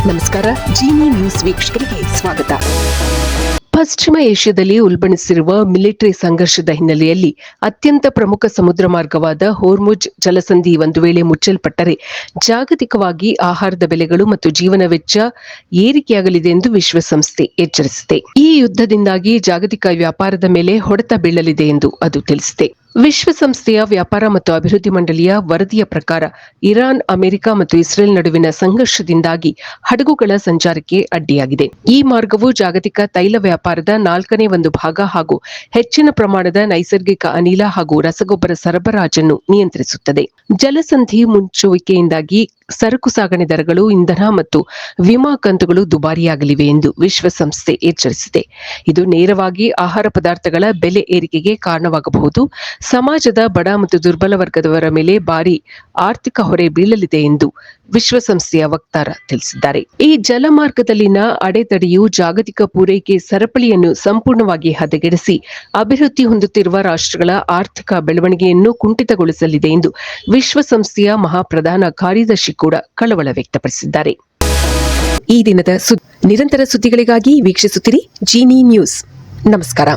ನಮಸ್ಕಾರ. ಜಿನಿ ನ್ಯೂಸ್ ವೀಕ್ಷಕರಿಗೆ ಸ್ವಾಗತ. ಪಶ್ಚಿಮ ಏಷ್ಯಾದಲ್ಲಿ ಉಲ್ಬಣಿಸಿರುವ ಮಿಲಿಟರಿ ಸಂಘರ್ಷದ ಹಿನ್ನೆಲೆಯಲ್ಲಿ ಅತ್ಯಂತ ಪ್ರಮುಖ ಸಮುದ್ರ ಮಾರ್ಗವಾದ ಹೋರ್ಮುಜ್ ಜಲಸಂಧಿ ಒಂದು ವೇಳೆ ಮುಚ್ಚಲ್ಪಟ್ಟರೆ ಜಾಗತಿಕವಾಗಿ ಆಹಾರದ ಬೆಲೆಗಳು ಮತ್ತು ಜೀವನ ವೆಚ್ಚ ಏರಿಕೆಯಾಗಲಿದೆ ಎಂದು ವಿಶ್ವಸಂಸ್ಥೆ ಎಚ್ಚರಿಸಿದೆ. ಈ ಯುದ್ಧದಿಂದಾಗಿ ಜಾಗತಿಕ ವ್ಯಾಪಾರದ ಮೇಲೆ ಹೊಡೆತ ಬೀಳಲಿದೆ ಎಂದು ಅದು ತಿಳಿಸಿದೆ. ವಿಶ್ವಸಂಸ್ಥೆಯ ವ್ಯಾಪಾರ ಮತ್ತು ಅಭಿವೃದ್ಧಿ ಮಂಡಳಿಯ ವರದಿಯ ಪ್ರಕಾರ ಇರಾನ್, ಅಮೆರಿಕ ಮತ್ತು ಇಸ್ರೇಲ್ ನಡುವಿನ ಸಂಘರ್ಷದಿಂದಾಗಿ ಹಡಗುಗಳ ಸಂಚಾರಕ್ಕೆ ಅಡ್ಡಿಯಾಗಿದೆ. ಈ ಮಾರ್ಗವು ಜಾಗತಿಕ ತೈಲ ವ್ಯಾಪಾರದ 1/4 ಭಾಗ ಹಾಗೂ ಹೆಚ್ಚಿನ ಪ್ರಮಾಣದ ನೈಸರ್ಗಿಕ ಅನಿಲ ಹಾಗೂ ರಸಗೊಬ್ಬರ ಸರಬರಾಜನ್ನು ನಿಯಂತ್ರಿಸುತ್ತದೆ. ಜಲಸಂಧಿ ಮುಚ್ಚುವಿಕೆಯಿಂದಾಗಿ ಸರಕು ಸಾಗಣೆ ದರಗಳು, ಇಂಧನ ಮತ್ತು ವಿಮಾ ಕಂತುಗಳು ದುಬಾರಿಯಾಗಲಿವೆ ಎಂದು ವಿಶ್ವಸಂಸ್ಥೆ ಎಚ್ಚರಿಸಿದೆ. ಇದು ನೇರವಾಗಿ ಆಹಾರ ಪದಾರ್ಥಗಳ ಬೆಲೆ ಏರಿಕೆಗೆ ಕಾರಣವಾಗಬಹುದು, ಸಮಾಜದ ಬಡ ಮತ್ತು ದುರ್ಬಲ ವರ್ಗದವರ ಮೇಲೆ ಭಾರಿ ಆರ್ಥಿಕ ಹೊರೆ ಬೀಳಲಿದೆ ಎಂದು ವಿಶ್ವಸಂಸ್ಥೆಯ ವಕ್ತಾರ ತಿಳಿಸಿದ್ದಾರೆ. ಈ ಜಲಮಾರ್ಗದಲ್ಲಿನ ಅಡೆತಡೆಯು ಜಾಗತಿಕ ಪೂರೈಕೆ ಸರಪಳಿಯನ್ನು ಸಂಪೂರ್ಣವಾಗಿ ಹದಗೆಡಿಸಿ ಅಭಿವೃದ್ಧಿ ಹೊಂದುತ್ತಿರುವ ರಾಷ್ಟ್ರಗಳ ಆರ್ಥಿಕ ಬೆಳವಣಿಗೆಯನ್ನು ಕುಂಠಿತಗೊಳಿಸಲಿದೆ ಎಂದು ವಿಶ್ವಸಂಸ್ಥೆಯ ಮಹಾಪ್ರಧಾನ ಕಾರ್ಯದರ್ಶಿ ಕೂಡ ಕಳವಳ ವ್ಯಕ್ತಪಡಿಸಿದ್ದಾರೆ. ಈ ದಿನದ ನಿರಂತರ ಸುದ್ದಿಗಳಿಗಾಗಿ ವೀಕ್ಷಿಸುತ್ತಿರಿ ಜಿನಿ ನ್ಯೂಸ್. ನಮಸ್ಕಾರ.